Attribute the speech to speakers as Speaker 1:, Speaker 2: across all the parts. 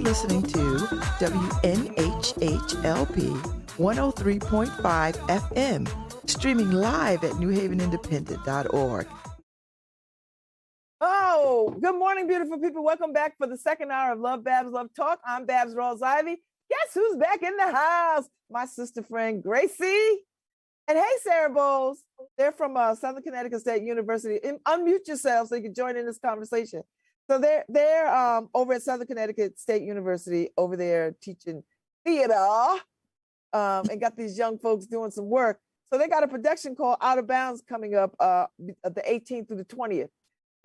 Speaker 1: Listening to WNHHLP 103.5 FM, streaming live at newhavenindependent.org. Oh, good morning, beautiful people. Welcome back for the second hour of LoveBabz, LoveTalk. I'm Babz Rawls-Ivy. Guess who's back in the house? My sister friend, Gracie. And hey, Sarah Bowles. They're from Southern Connecticut State University. Unmute yourself so you can join in this conversation. So they're over at Southern Connecticut State University over there teaching theater and got these young folks doing some work. So they got a production called Out of Bounds coming up the 18th through the 20th.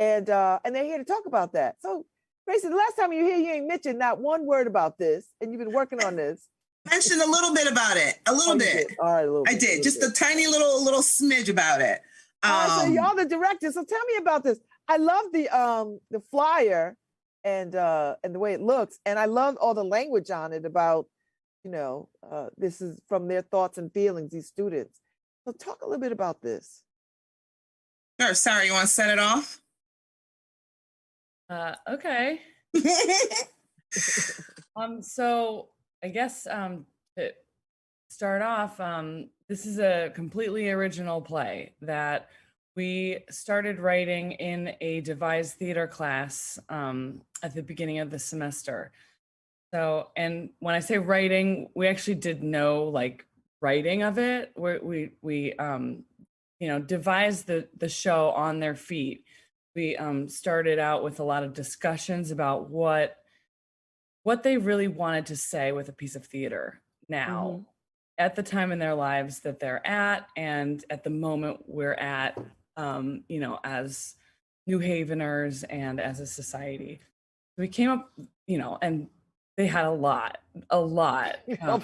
Speaker 1: And they're here to talk about that. So Gracie, the last time you were here, you ain't mentioned not one word about this, and you've been working on this.
Speaker 2: Mentioned a little bit about it, a little bit.
Speaker 1: All right, a little bit.
Speaker 2: I did, just a tiny little smidge about it.
Speaker 1: So y'all the director. So tell me about this. I love the flyer and the way it looks, and I love all the language on it about, this is from their thoughts and feelings, these students. So talk a little bit about this.
Speaker 2: Sure. Sarah, you want to set it off?
Speaker 3: Okay. So I guess to start off, this is a completely original play that we started writing in a devised theater class at the beginning of the semester. So, and when I say writing, we actually did no writing of it. We devised the show on their feet. We started out with a lot of discussions about what they really wanted to say with a piece of theater now, at the time in their lives that they're at, and at the moment we're at, as New Haveners and as a society. We came up, and they had a lot.
Speaker 1: Of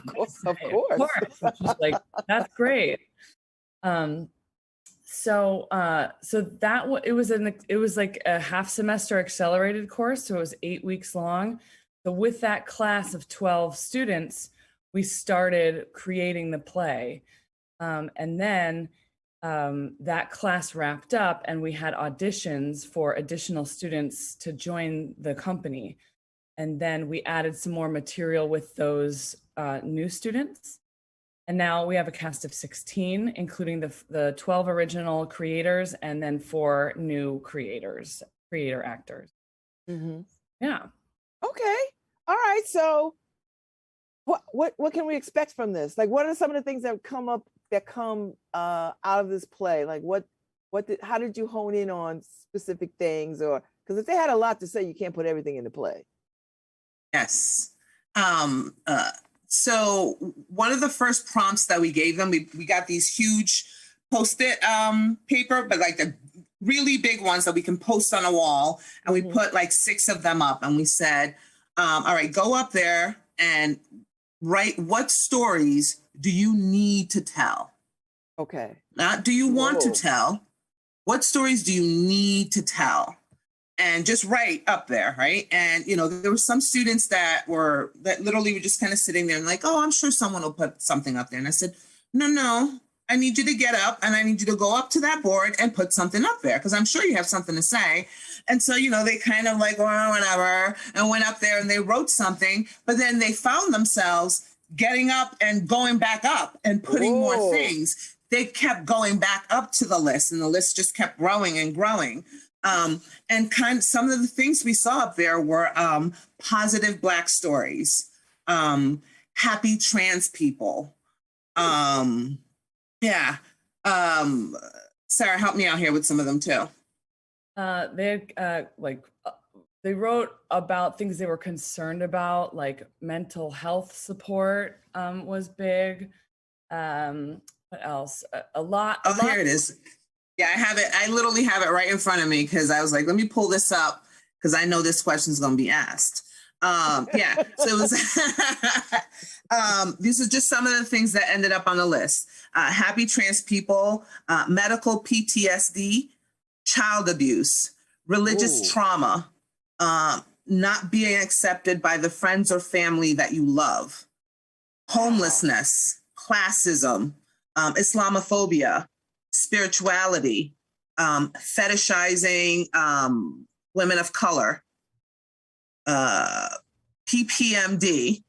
Speaker 1: course.
Speaker 3: Which is that's great. So it was like a half semester accelerated course. So it was 8 weeks long. So with that class of 12 students, we started creating the play. And then that class wrapped up and we had auditions for additional students to join the company. And then we added some more material with those new students. And now we have a cast of 16, including the 12 original creators and then 4 new creator actors. Yeah.
Speaker 1: Okay. All right. So what can we expect from this? What are some of the things that come out of this play? How did you hone in on specific things, or Because if they had a lot to say, you can't put everything into play.
Speaker 2: Yes. So one of the first prompts that we gave them, we got these huge Post-it paper, but like the really big ones that we can post on a wall. And we put like 6 of them up, and we said, all right, go up there and write, what stories do you need to tell?
Speaker 1: Okay.
Speaker 2: Not do you want to tell? What stories do you need to tell? And just write up there, right? And, you know, there were some students that literally were just kind of sitting there and like, oh, I'm sure someone will put something up there. And I said, no, I need you to get up and I need you to go up to that board and put something up there because I'm sure you have something to say. And so, you know, they kind of like, well, whatever, and went up there and they wrote something, but then they found themselves getting up and going back up and putting more things. They kept going back up to the list, and the list just kept growing and growing. And kind of some of the things we saw up there were positive Black stories, happy trans people. Sarah, help me out here with some of them too.
Speaker 3: They wrote about things they were concerned about, like mental health support was big. What else? A lot.
Speaker 2: Here it is. Yeah, I have it. I literally have it right in front of me because I was like, let me pull this up because I know this question is going to be asked. So it was, these are just some of the things that ended up on the list. Happy trans people, medical PTSD, child abuse, religious trauma, not being accepted by the friends or family that you love, homelessness, classism, Islamophobia, spirituality, fetishizing women of color, PPMD,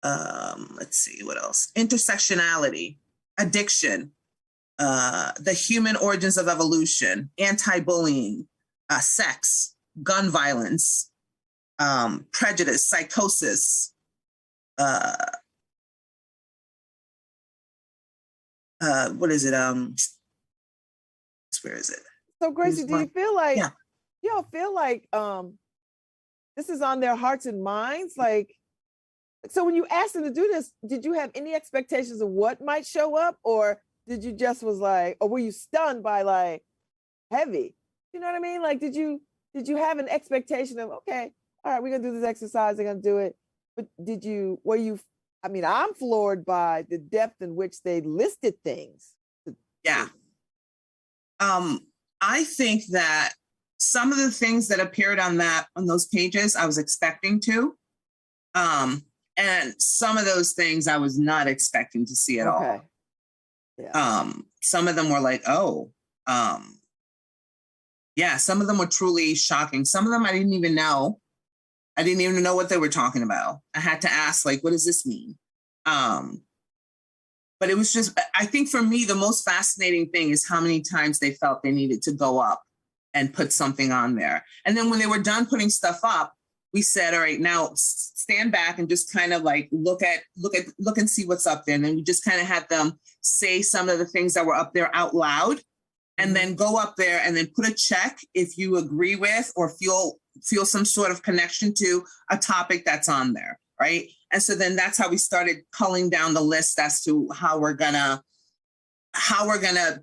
Speaker 2: let's see, what else? Intersectionality, addiction, the human origins of evolution, anti-bullying, sex, gun violence, prejudice, psychosis, what is it? Where is it?
Speaker 1: So Gracie, do you feel like, you don't feel like this is on their hearts and minds? Like, so when you asked them to do this, did you have any expectations of what might show up? Or did you just was like, or were you stunned by like heavy? You know what I mean? Like, did you have an expectation of, okay, all right, we're gonna do this exercise, they're gonna do it. But I mean, I'm floored by the depth in which they listed things.
Speaker 2: Yeah. I think that some of the things that appeared on those pages, I was expecting to. And some of those things I was not expecting to see at all. Yeah. Some of them were like, some of them were truly shocking. Some of them I didn't even know. I didn't even know what they were talking about. I had to ask, like, what does this mean? But it was just, I think for me, the most fascinating thing is how many times they felt they needed to go up and put something on there. And then when they were done putting stuff up, we said, all right, now stand back and just kind of like look and see what's up there. And then we just kind of had them say some of the things that were up there out loud, and then go up there and then put a check if you agree with or feel some sort of connection to a topic that's on there, right? And so then that's how we started culling down the list as to how we're gonna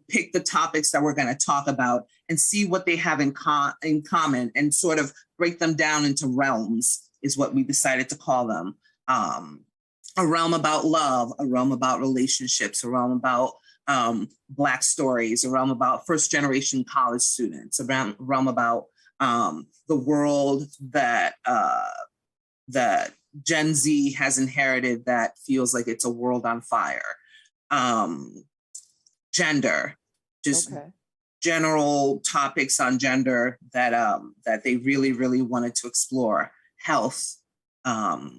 Speaker 2: pick the topics that we're gonna talk about and see what they have in common and sort of break them down into realms is what we decided to call them. A realm about love, a realm about relationships, a realm about Black stories, a realm about first generation college students, a realm about the world that Gen Z has inherited that feels like it's a world on fire. Gender, just general topics on gender that they really, really wanted to explore. Health. So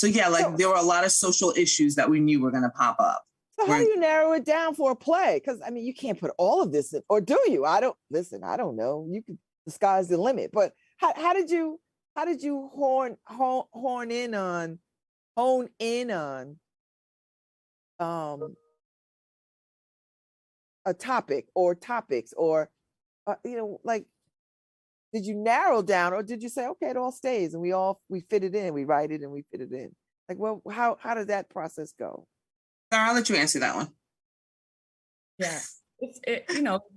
Speaker 2: there were a lot of social issues that we knew were going to pop up.
Speaker 1: So how do you narrow it down for a play? Because I mean, you can't put all of this in, or do you? I don't know. You could, the sky's the limit. But how did you hone in on a topic or topics or like did you narrow down, or did you say, okay, it all stays and we fit it in, we write it and we fit it in? Like, well, how does that process go?
Speaker 2: Sarah, I'll let you answer that one.
Speaker 3: Yeah,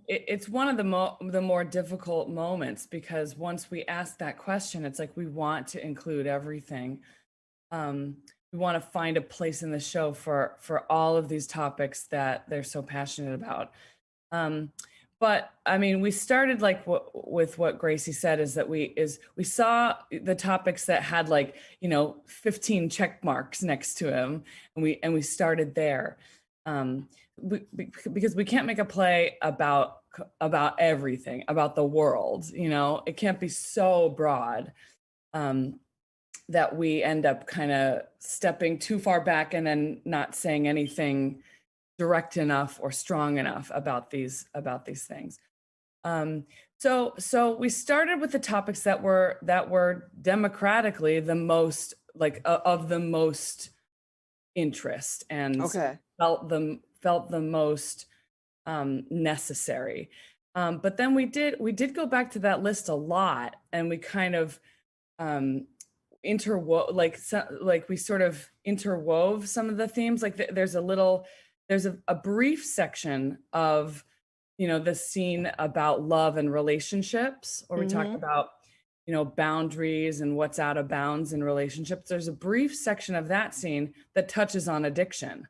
Speaker 3: it's one of the more difficult moments, because once we ask that question, it's like we want to include everything. We want to find a place in the show for all of these topics that they're so passionate about. But I mean, we started like with what Gracie said, is that we saw the topics that had 15 check marks next to them, and we started there. Because we can't make a play about everything, about the world, it can't be so broad that we end up kind of stepping too far back and then not saying anything direct enough or strong enough about these things. So we started with the topics that were democratically the most of the most interest, and felt the most necessary. But then we did go back to that list a lot, and we kind of we sort of interwove some of the themes. Like there's a brief section of the scene about love and relationships, where we talk about boundaries and what's out of bounds in relationships. There's a brief section of that scene that touches on addiction,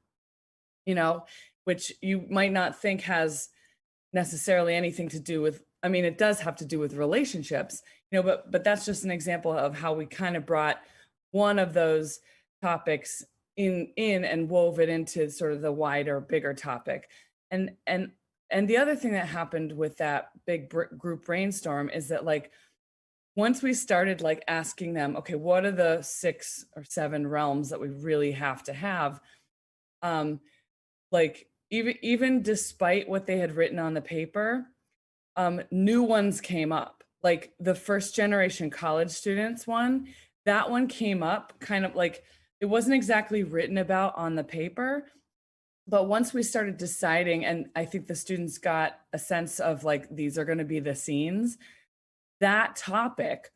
Speaker 3: which you might not think has necessarily anything to do with, I mean, it does have to do with relationships, but that's just an example of how we kind of brought one of those topics in and wove it into sort of the wider, bigger topic. And the other thing that happened with that big group brainstorm is that once we started asking them, okay, what are the 6 or 7 realms that we really have to have? Even despite what they had written on the paper, new ones came up. Like the first generation college students one, that one came up kind of it wasn't exactly written about on the paper, but once we started deciding, and I think the students got a sense of these are going to be the scenes, that topic,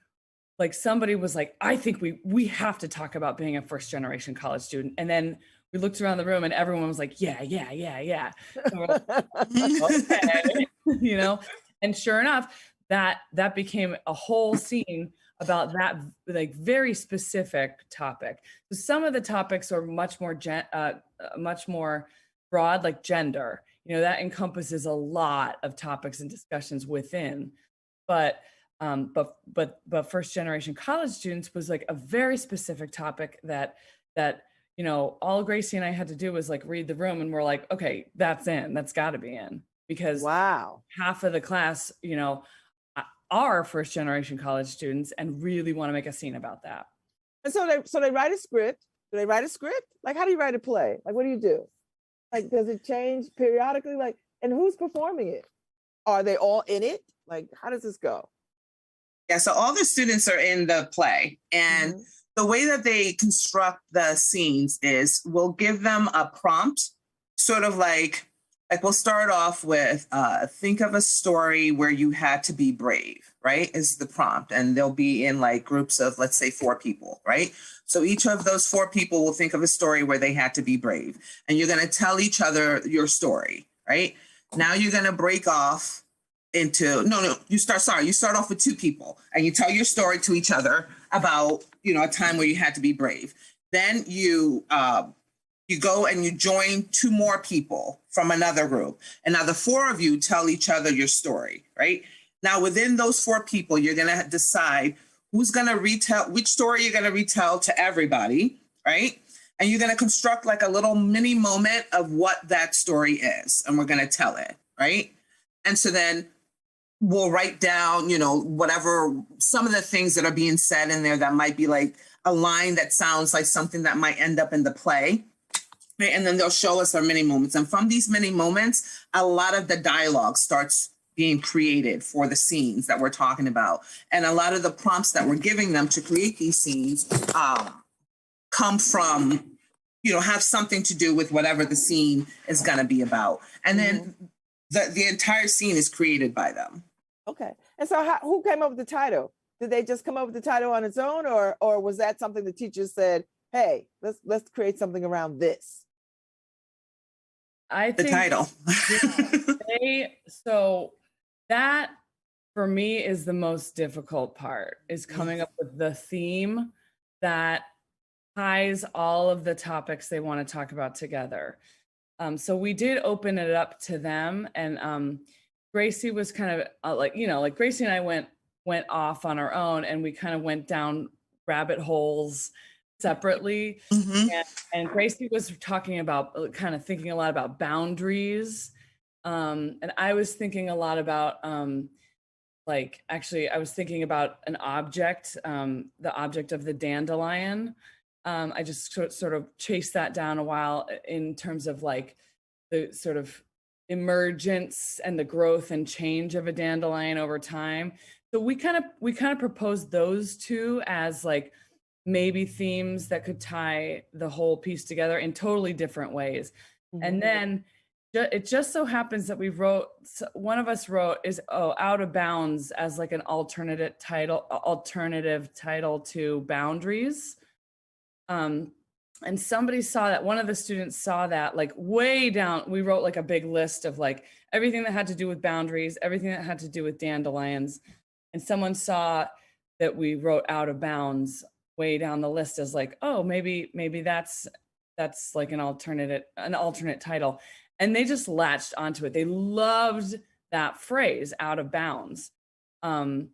Speaker 3: somebody was like, I think we have to talk about being a first generation college student. And then we looked around the room and everyone was like, yeah. So we're like, okay, and sure enough, that became a whole scene about that very specific topic. So some of the topics are much more broad, like gender, that encompasses a lot of topics and discussions within, but first generation college students was a very specific topic that all Gracie and I had to do was read the room, and we're like, okay, that's got to be in, because
Speaker 1: wow,
Speaker 3: half of the class are first generation college students and really want to make a scene about that.
Speaker 1: And so they write a script. Do they write a script? How do you write a play? What do you do? Does it change periodically? And who's performing it? Are they all in it? How does this go?
Speaker 2: Yeah, so all the students are in the play, and the way that they construct the scenes is we'll give them a prompt, sort of we'll start off with think of a story where you had to be brave, right? Is the prompt. And they'll be in groups of, let's say, 4 people, right? So each of those 4 people will think of a story where they had to be brave. And you're going to tell each other your story, right? Now you're going to break off into, you start off with 2 people and you tell your story to each other about, a time where you had to be brave. Then you go and you join 2 more people from another group. And now the 4 of you tell each other your story, right? Now, within those 4 people, you're going to decide who's going to retell, which story you're going to retell to everybody, right? And you're going to construct a little mini moment of what that story is. And we're going to tell it, right? And so then we'll write down, whatever, some of the things that are being said in there that might be a line that sounds like something that might end up in the play. Right? And then they'll show us our mini moments. And from these mini moments, a lot of the dialogue starts being created for the scenes that we're talking about. And a lot of the prompts that we're giving them to create these scenes come from, have something to do with whatever the scene is going to be about. And then the entire scene is created by them.
Speaker 1: Okay. And so who came up with the title? Did they just come up with the title on its own, or was that something the teachers said, hey, let's create something around this?
Speaker 2: The title.
Speaker 3: So that for me is the most difficult part, is coming up with the theme that ties all of the topics they want to talk about together. So we did open it up to them, and Gracie was kind of like Gracie and I went off on our own, and we kind of went down rabbit holes separately. And Gracie was talking about kind of thinking a lot about boundaries. And I was thinking a lot about I was thinking about an object, the object of the dandelion. I just sort of chased that down a while in terms of like the sort of emergence and the growth and change of a dandelion over time. So we kind of proposed those two as like maybe themes that could tie the whole piece together in totally different ways. And then it just so happens that one of us wrote Out of Bounds as like an alternative title to Boundaries. And somebody saw that, one of the students saw that like way down, we wrote like a big list of like everything that had to do with boundaries, everything that had to do with dandelions. And someone saw that we wrote Out of Bounds way down the list as like, oh, maybe that's like an alternate title. And they just latched onto it. They loved that phrase, Out of Bounds. And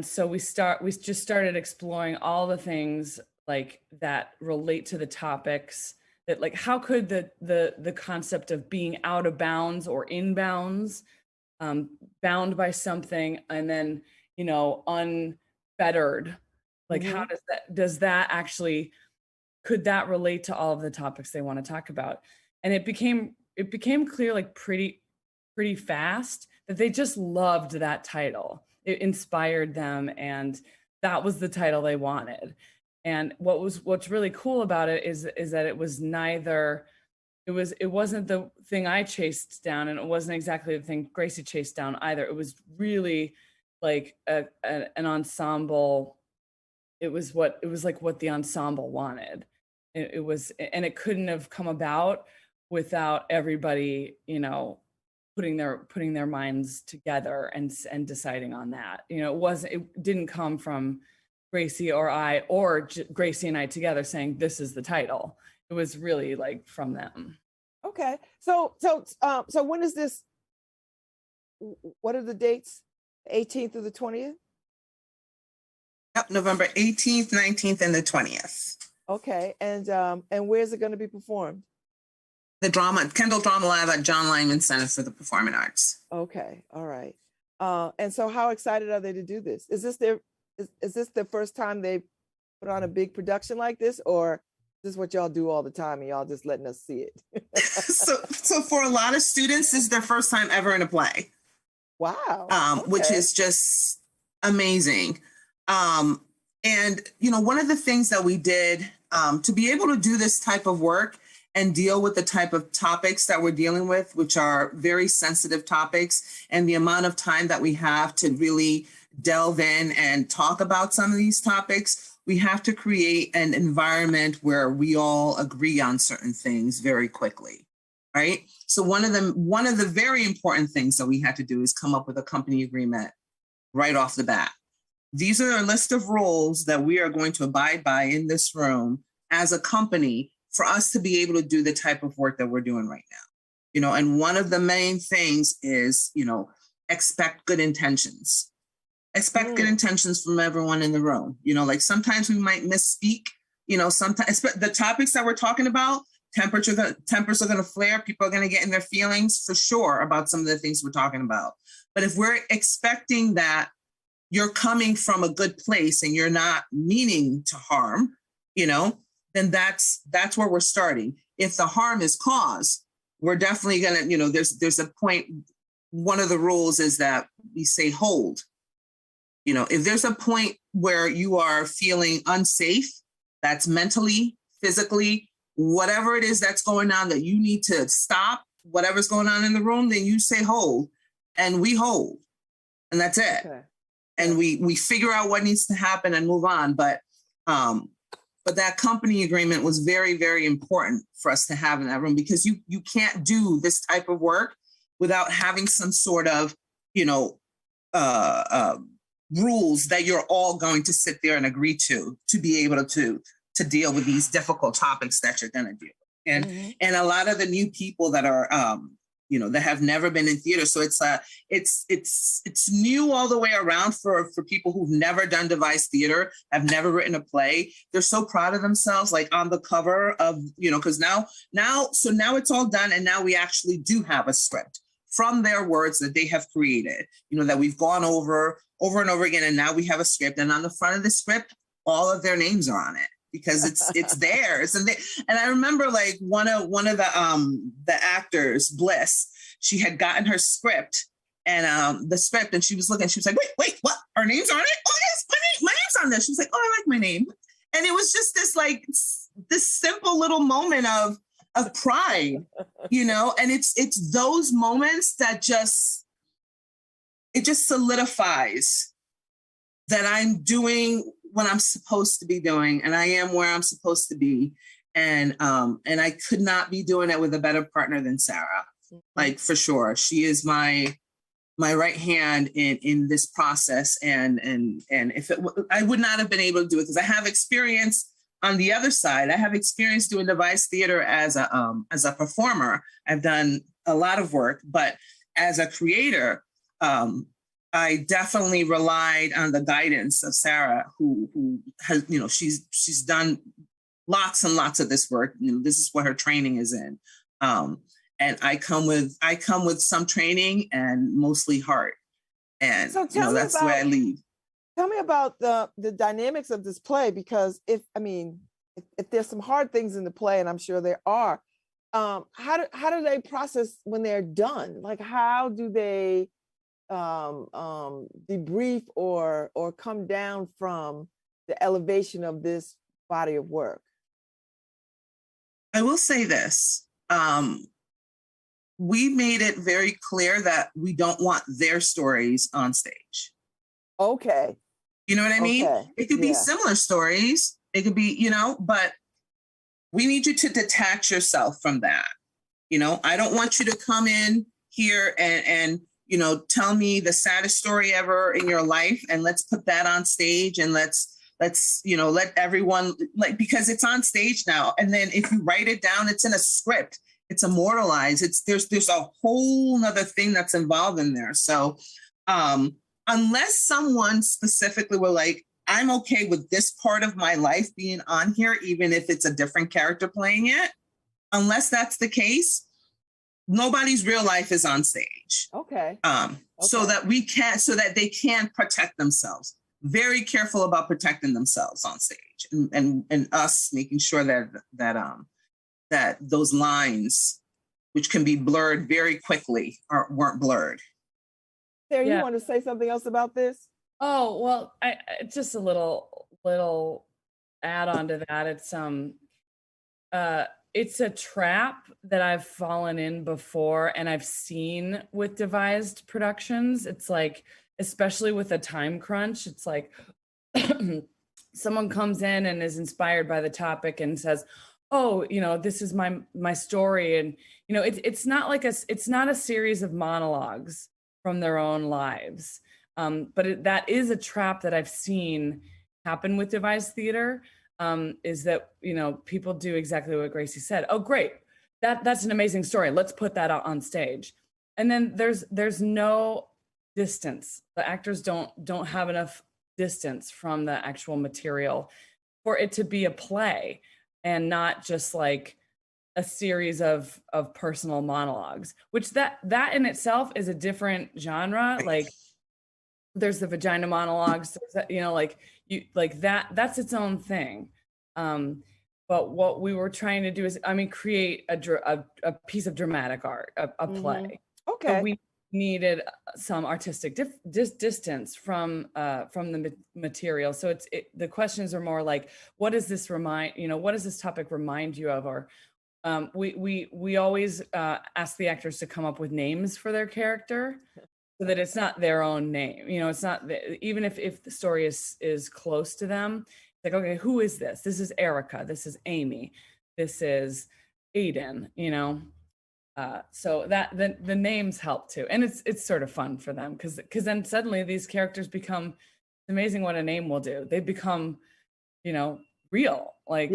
Speaker 3: so we just started exploring all the things like that relate to the topics, that like how could the concept of being out of bounds or in bounds, bound by something, and then unfettered, like how does that actually, could that relate to all of the topics they want to talk about? And it became clear like pretty fast that they just loved that title. It inspired them, and that was the title they wanted. And what's really cool about it is that it wasn't the thing I chased down, and it wasn't exactly the thing Gracie chased down either. It was really like an ensemble. It was like what the ensemble wanted. It was, and it couldn't have come about without everybody, putting their minds together and deciding on that. It didn't come from Gracie or I, or Gracie and I together saying this is the title. It was really like from them.
Speaker 1: Okay, so when is this? What are the dates? 18th through the 20th?
Speaker 2: Yep, November 18th, 19th, and the 20th.
Speaker 1: Okay, and where's it going to be performed?
Speaker 2: The Kendall Drama Lab at John Lyman Center for the Performing Arts.
Speaker 1: Okay, all right. And so how excited are they to do this? Is this the first time they put on a big production like this, or is this what y'all do all the time and y'all just letting us see it?
Speaker 2: so for a lot of students, this is their first time ever in a play.
Speaker 1: Wow. Okay.
Speaker 2: Which is just amazing. And one of the things that we did to be able to do this type of work and deal with the type of topics that we're dealing with, which are very sensitive topics, and the amount of time that we have to really delve in and talk about some of these topics, we have to create an environment where we all agree on certain things very quickly, right? So one of the very important things that we had to do is come up with a company agreement right off the bat. These are a list of rules that we are going to abide by in this room as a company for us to be able to do the type of work that we're doing right now. And one of the main things is, expect good intentions. Expect good intentions from everyone in the room. Like sometimes we might misspeak, sometimes the topics that we're talking about, tempers are going to flare. People are going to get in their feelings for sure about some of the things we're talking about. But if we're expecting that you're coming from a good place and you're not meaning to harm, then that's where we're starting. If the harm is caused, we're definitely going to, there's a point. One of the rules is that we say hold. If there's a point where you are feeling unsafe, that's mentally, physically, whatever it is that's going on that you need to stop, whatever's going on in the room, then you say hold, and we hold. and that's it.
Speaker 1: Okay.
Speaker 2: And we figure out what needs to happen and move on. But that company agreement was very, very important for us to have in that room, because you can't do this type of work without having some sort of, rules that you're all going to sit there and agree to be able to deal with these difficult topics that you're going to deal with. And a lot of the new people that are, that have never been in theater. So it's new all the way around for people who've never done devised theater, have never written a play. They're so proud of themselves, like on the cover of, because now it's all done. And now we actually do have a script from their words that they have created, that we've gone over and over again. And now we have a script, and on the front of the script, all of their names are on it, because it's theirs. And I remember like one of the actors, Bliss, she had gotten her script and the script, and she was looking, she was like, wait, what? Our names are on it? Oh yes, my name's on this. She was like, oh, I like my name. And it was just this simple little moment of pride, and it's those moments that just solidifies that I'm doing what I'm supposed to be doing, and I am where I'm supposed to be. And I could not be doing it with a better partner than Sarah. Like, for sure. She is my right hand in this process. And if I would not have been able to do it, because I have experience on the other side. I have experience doing devised theater as a performer. I've done a lot of work, but as a creator, I definitely relied on the guidance of Sarah, who has, she's done lots and lots of this work. This is what her training is in. And I come with some training and mostly heart. And
Speaker 1: so
Speaker 2: that's the way I lead.
Speaker 1: Tell me about the dynamics of this play, because if there's some hard things in the play, and I'm sure there are, how do they process when they're done? Like, how do they debrief or come down from the elevation of this body of work?
Speaker 2: I will say this. We made it very clear that we don't want their stories on stage.
Speaker 1: Okay.
Speaker 2: You know what I mean?
Speaker 1: Okay.
Speaker 2: It could be similar stories. It could be, but we need you to detach yourself from that. I don't want you to come in here and tell me the saddest story ever in your life, and let's put that on stage, and let's let everyone, because it's on stage now. And then if you write it down, it's in a script, it's immortalized. There's a whole nother thing that's involved in there. So unless someone specifically were like, I'm okay with this part of my life being on here, even if it's a different character playing it, unless that's the case, nobody's real life is on stage.
Speaker 1: Okay.
Speaker 2: So that they can protect themselves. Very careful about protecting themselves on stage, and us making sure that those lines, which can be blurred very quickly, weren't blurred.
Speaker 1: Sarah, you want to say something else about this?
Speaker 3: Oh, well, I just a little add on to that. It's a trap that I've fallen in before, and I've seen with devised productions. It's like, especially with a time crunch, it's like someone comes in and is inspired by the topic and says, oh, this is my story. And, it's not like it's not a series of monologues from their own lives. But that is a trap that I've seen happen with devised theater, is that, people do exactly what Gracie said. Oh, great. That's an amazing story. Let's put that out on stage. And then there's no distance. The actors don't have enough distance from the actual material for it to be a play, and not just like a series of personal monologues, which that in itself is a different genre. Like, there's the vagina monologues, that's its own thing. But what we were trying to do is, create a piece of dramatic art, a play.
Speaker 1: Okay.
Speaker 3: So we needed some artistic distance from the material. So the questions are more like, what does this what does this topic remind you of? Or we always ask the actors to come up with names for their character. so that it's not their own name. You know, it's not even if the story is close to them. It's like, okay, who is this? This is Erica. This is Amy. This is Aiden. You know, so that the names help too, and it's sort of fun for them because then suddenly these characters become. It's amazing what a name will do. They become, you know, real. Like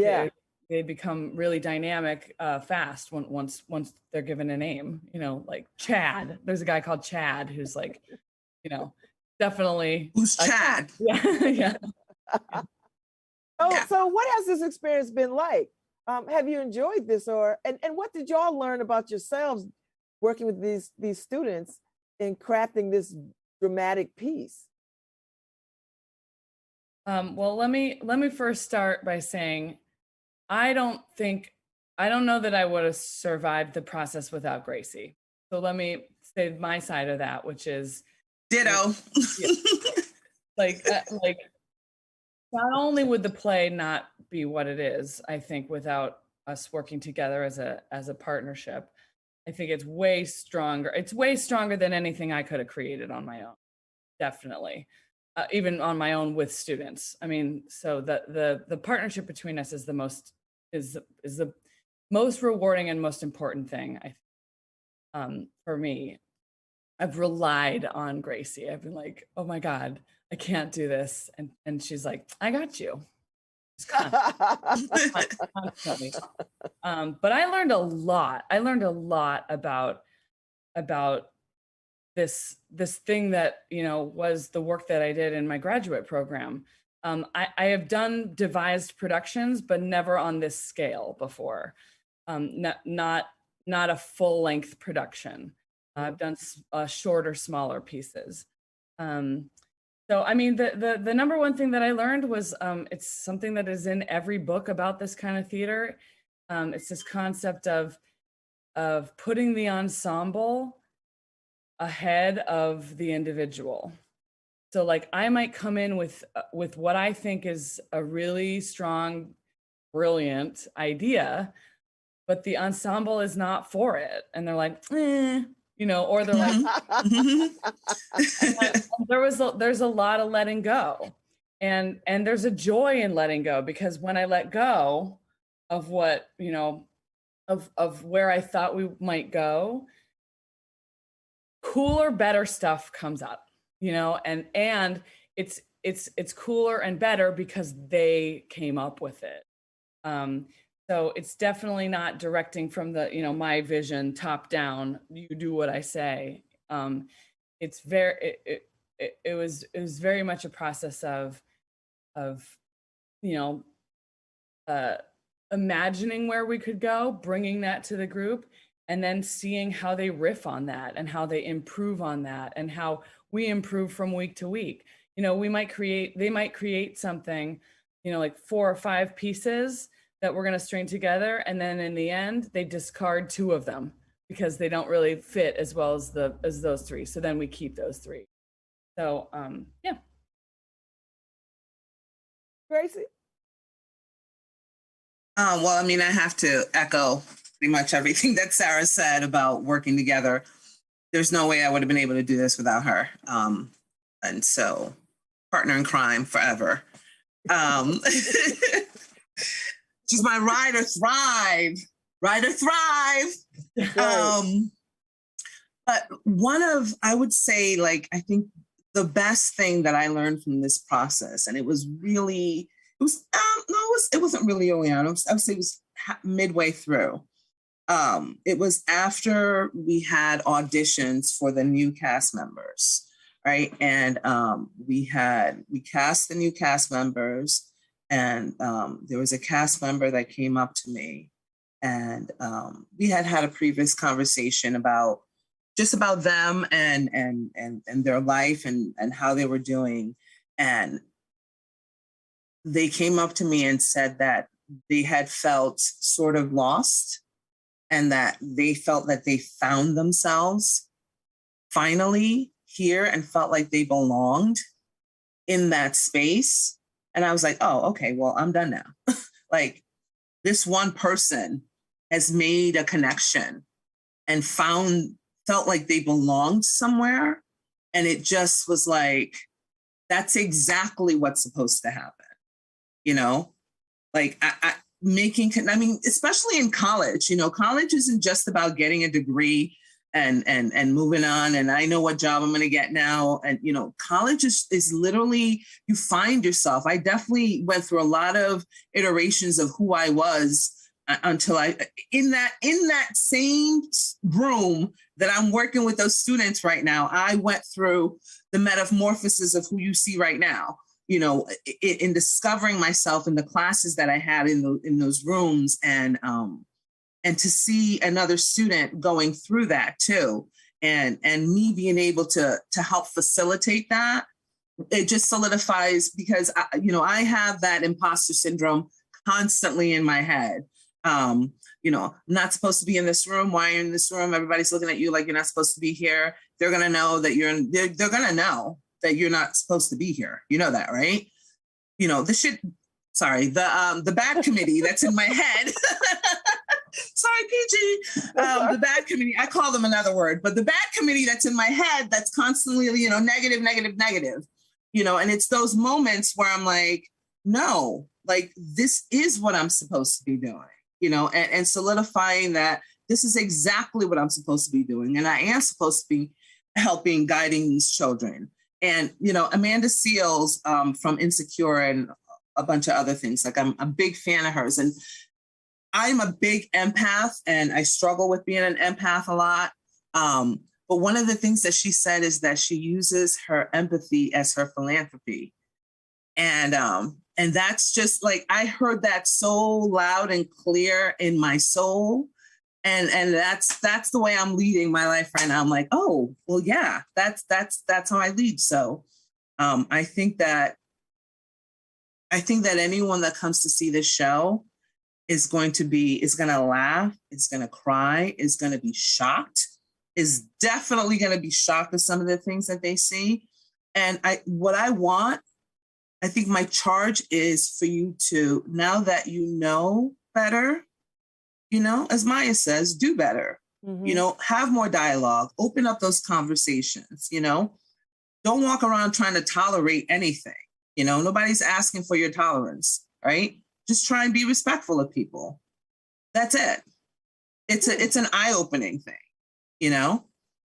Speaker 3: they become really dynamic fast once they're given a name. You know, like Chad. There's a guy called Chad who's like, you know, definitely.
Speaker 2: Who's Chad?
Speaker 3: Yeah, yeah.
Speaker 1: So what has this experience been like? Have you enjoyed this, and what did y'all learn about yourselves working with these students in crafting this dramatic piece?
Speaker 3: Well, let me first start by saying, I don't know that I would have survived the process without Gracie. So let me say my side of that, which is
Speaker 2: ditto.
Speaker 3: Like not only would the play not be what it is, I think, without us working together as a partnership, I think it's way stronger. It's way stronger than anything I could have created on my own. Definitely. Even on my own with students. I mean, so the partnership between us is the most rewarding and most important thing, I think, for me. I've relied on Gracie. I've been like, oh my God, I can't do this. And she's like, I got you. Constantly. But I learned a lot. I learned a lot about this thing that, you know, was the work that I did in my graduate program. I have done devised productions, but never on this scale before. Not a full length production. I've done shorter, smaller pieces. So, I mean, the number one thing that I learned was it's something that is in every book about this kind of theater. It's this concept of putting the ensemble ahead of the individual. So like I might come in with what I think is a really strong, brilliant idea, but the ensemble is not for it. And they're like, you know, or they're like, there's a lot of letting go. And there's a joy in letting go, because when I let go of what, you know, of where I thought we might go, cooler, better stuff comes up, you know, and it's cooler and better because they came up with it. So it's definitely not directing from the, you know, my vision top down, you do what I say. It's it was very much a process of, you know, imagining where we could go, bringing that to the group, and then seeing how they riff on that and how they improve on that and how we improve from week to week. You know, they might create something, you know, like 4 or 5 pieces that we're going to string together. And then in the end, they discard 2 of them because they don't really fit as well as those 3. So then we keep those 3. So, yeah.
Speaker 1: Gracie?
Speaker 2: Well, I mean, I have to echo pretty much everything that Sarah said about working together. There's no way I would have been able to do this without her. And so, partner in crime forever. She's my ride or thrive. But I would say, like, I think the best thing that I learned from this process, and it wasn't really early on. I would say it was midway through. It was after we had auditions for the new cast members, right? And we cast the new cast members, and there was a cast member that came up to me, and we had a previous conversation about them and their life and how they were doing. And they came up to me and said that they had felt sort of lost, and that they felt that they found themselves finally here and felt like they belonged in that space. And I was like, oh, okay, well, I'm done now. Like, this one person has made a connection and felt like they belonged somewhere. And it just was like, that's exactly what's supposed to happen. You know, like I mean, especially in college, you know, college isn't just about getting a degree and moving on. And I know what job I'm going to get now. And, you know, college is literally, you find yourself. I definitely went through a lot of iterations of who I was until in that same room that I'm working with those students right now, I went through the metamorphosis of who you see right now, you know, in discovering myself in the classes that I had in those rooms, and to see another student going through that too, and me being able to help facilitate that, it just solidifies, because I have that imposter syndrome constantly in my head. You know, I'm not supposed to be in this room. Why are you in this room? Everybody's looking at you like you're not supposed to be here. They're gonna know that they're gonna know that you're not supposed to be here. You know that, right? You know, the bad committee that's in my head. Sorry, PG. The bad committee, I call them another word, but the bad committee that's in my head that's constantly, you know, negative, you know, and it's those moments where I'm like, no, like this is what I'm supposed to be doing, you know, and solidifying that this is exactly what I'm supposed to be doing. And I am supposed to be helping, guiding these children. And, you know, Amanda Seales from Insecure and a bunch of other things, like I'm a big fan of hers. And I'm a big empath, and I struggle with being an empath a lot. But one of the things that she said is that she uses her empathy as her philanthropy. And that's just like, I heard that so loud and clear in my soul. And that's the way I'm leading my life right now. I'm like, oh, well, yeah, that's how I lead. So I think that anyone that comes to see this show is going to laugh, is going to cry, is going to be shocked, is definitely going to be shocked at some of the things that they see. And I think my charge is for you to, now that you know better, you know, as Maya says, do better, you know, have more dialogue, open up those conversations, you know, don't walk around trying to tolerate anything. You know, nobody's asking for your tolerance, right? Just try and be respectful of people. That's it. It's an eye-opening thing, you know?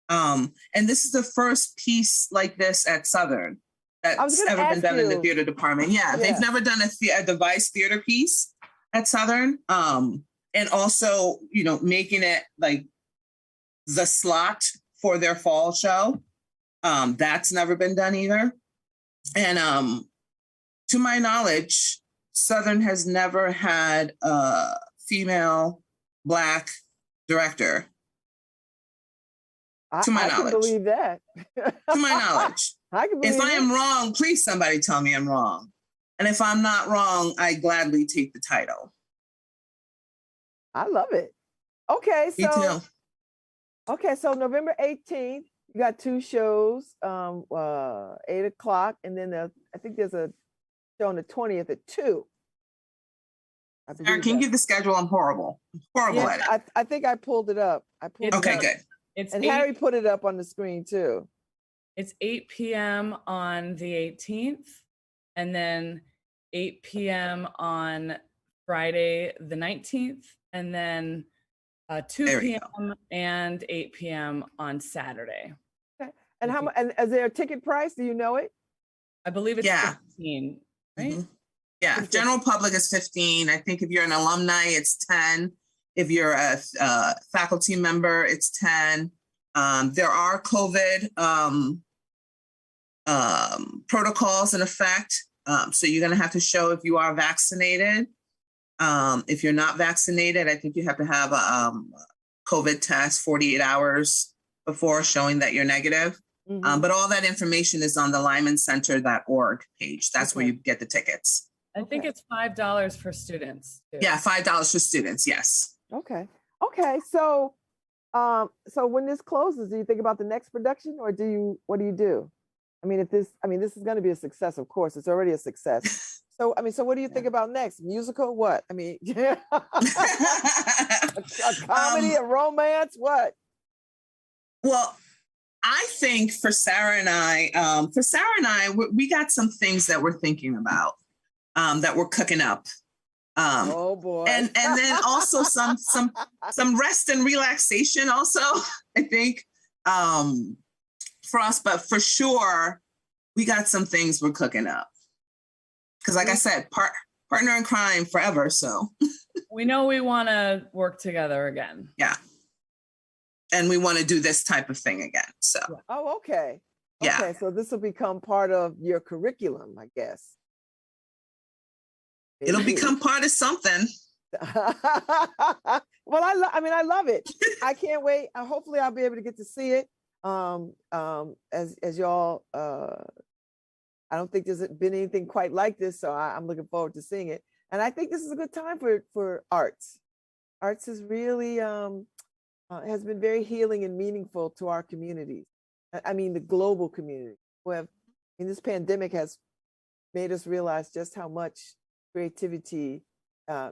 Speaker 2: And this is the first piece like this at Southern that's ever been done in the theater department. Yeah, they've never done a device theater piece at Southern. And also, you know, making it like the slot for their fall show. That's never been done either. And to my knowledge, Southern has never had a female Black director. To my knowledge. I can
Speaker 1: believe that.
Speaker 2: To my knowledge. If I am wrong, please somebody tell me I'm wrong. And if I'm not wrong, I gladly take the title.
Speaker 1: I love it. Okay, so November 18th, you got 2 shows, 8 o'clock, and then I think there's a show on the 20th at 2.
Speaker 2: Can you give the schedule? I'm horrible at it.
Speaker 1: I think I pulled it up.
Speaker 2: Okay, good.
Speaker 1: Harry put it up on the screen too.
Speaker 3: It's 8 p.m. on the 18th, and then 8 p.m. on Friday the 19th, and then 2 p.m. and 8 p.m. on Saturday.
Speaker 1: Okay. And how much? And is there a ticket price? Do you know it?
Speaker 3: I believe it's 15, right?
Speaker 2: Mm-hmm. Yeah, general public is 15. I think if you're an alumni, it's 10. If you're a faculty member, it's 10. There are COVID protocols in effect. So you're going to have to show if you are vaccinated. If you're not vaccinated, I think you have to have a COVID test 48 hours before, showing that you're negative. But all that information is on the lymancenter.org page. That's where you get the tickets.
Speaker 3: I think it's $5 for students too.
Speaker 2: Yeah, $5 for students. Yes.
Speaker 1: Okay. So, so when this closes, do you think about the next production, or what do you do? I mean, this is going to be a success. Of course, it's already a success. So, so what do you think about next? Musical? What? I mean, a comedy, a romance? What?
Speaker 2: Well, I think for Sarah and I, we got some things that we're thinking about, that we're cooking up.
Speaker 1: Oh boy.
Speaker 2: And then also some rest and relaxation also, I think, for us, but for sure, we got some things we're cooking up. Because like I said, partner in crime forever, so.
Speaker 3: We know we want to work together again.
Speaker 2: Yeah. And we want to do this type of thing again, so.
Speaker 1: Oh, okay.
Speaker 2: Yeah.
Speaker 1: Okay, so this will become part of your curriculum, I guess.
Speaker 2: It'll become part of something.
Speaker 1: Well, I love it. I can't wait. Hopefully I'll be able to get to see it. As y'all, I don't think there's been anything quite like this, so I'm looking forward to seeing it. And I think this is a good time for arts. Arts is really has been very healing and meaningful to our communities. I mean, the global community. This pandemic has made us realize just how much creativity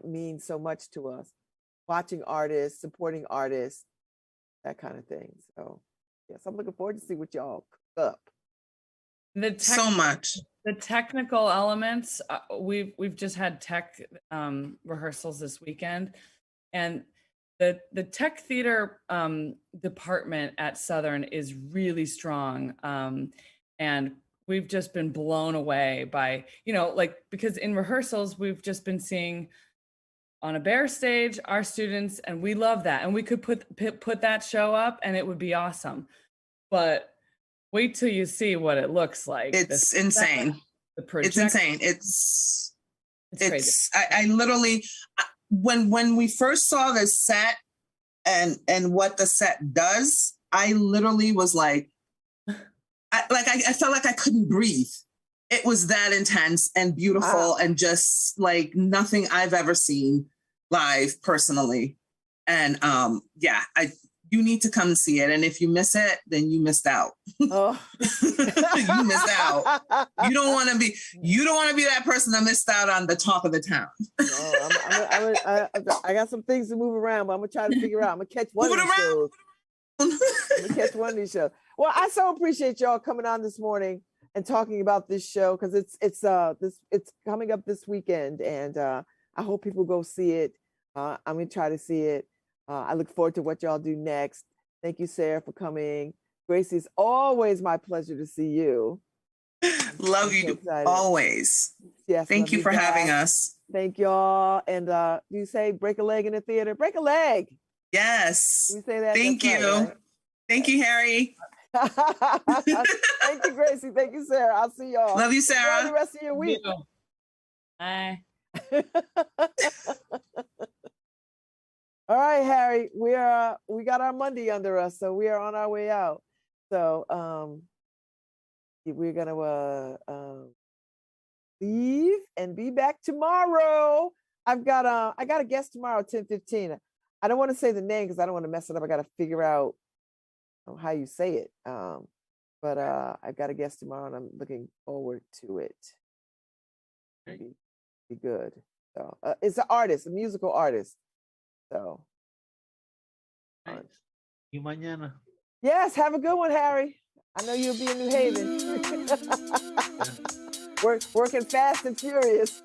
Speaker 1: means so much to us. Watching artists, supporting artists, that kind of thing. So, yes, I'm looking forward to see what y'all cook up.
Speaker 2: So much.
Speaker 3: The technical elements, we've just had tech rehearsals this weekend, and the tech theater department at Southern is really strong, and we've just been blown away by, because in rehearsals we've just been seeing on a bare stage our students, and we love that, and we could put that show up and it would be awesome, but wait till you see what it looks like.
Speaker 2: It's insane. It's insane. It's crazy. I literally, when we first saw this set and what the set does, I literally was like, I felt like I couldn't breathe. It was that intense and beautiful. Wow. And just like nothing I've ever seen live personally. And you need to come and see it. And if you miss it, then you missed out. Oh. You missed out. You don't want to be that person that missed out on the talk of the town.
Speaker 1: No, I got some things to move around, but I'm gonna try to figure out. I'm gonna catch one of these shows. I'm gonna catch one of these shows. Well, I so appreciate y'all coming on this morning and talking about this show, because it's coming up this weekend, and I hope people go see it. I'm gonna try to see it. I look forward to what y'all do next. Thank you, Sarah, for coming. Gracie, it's always my pleasure to see you.
Speaker 2: Love you always.
Speaker 1: Yes.
Speaker 2: Thank you for having us.
Speaker 1: Thank y'all. And you say break a leg in the theater? Break a leg.
Speaker 2: Yes.
Speaker 1: You say that?
Speaker 2: Thank you. Right? Thank you, Harry.
Speaker 1: Thank you, Gracie. Thank you, Sarah. I'll see y'all.
Speaker 2: Love you, Sarah.
Speaker 1: Enjoy the rest of your week.
Speaker 3: Bye.
Speaker 1: All right, Harry, we got our Monday under us, so we are on our way out. So we're gonna leave and be back tomorrow. I got a guest tomorrow, 10:15. I don't want to say the name because I don't want to mess it up. I got to figure out how you say it. But I've got a guest tomorrow, and I'm looking forward to it. Be good. So it's an artist, a musical artist. So,
Speaker 4: nice. You mañana.
Speaker 1: Yes, have a good one, Harry. I know you'll be in New Haven. Working fast and furious.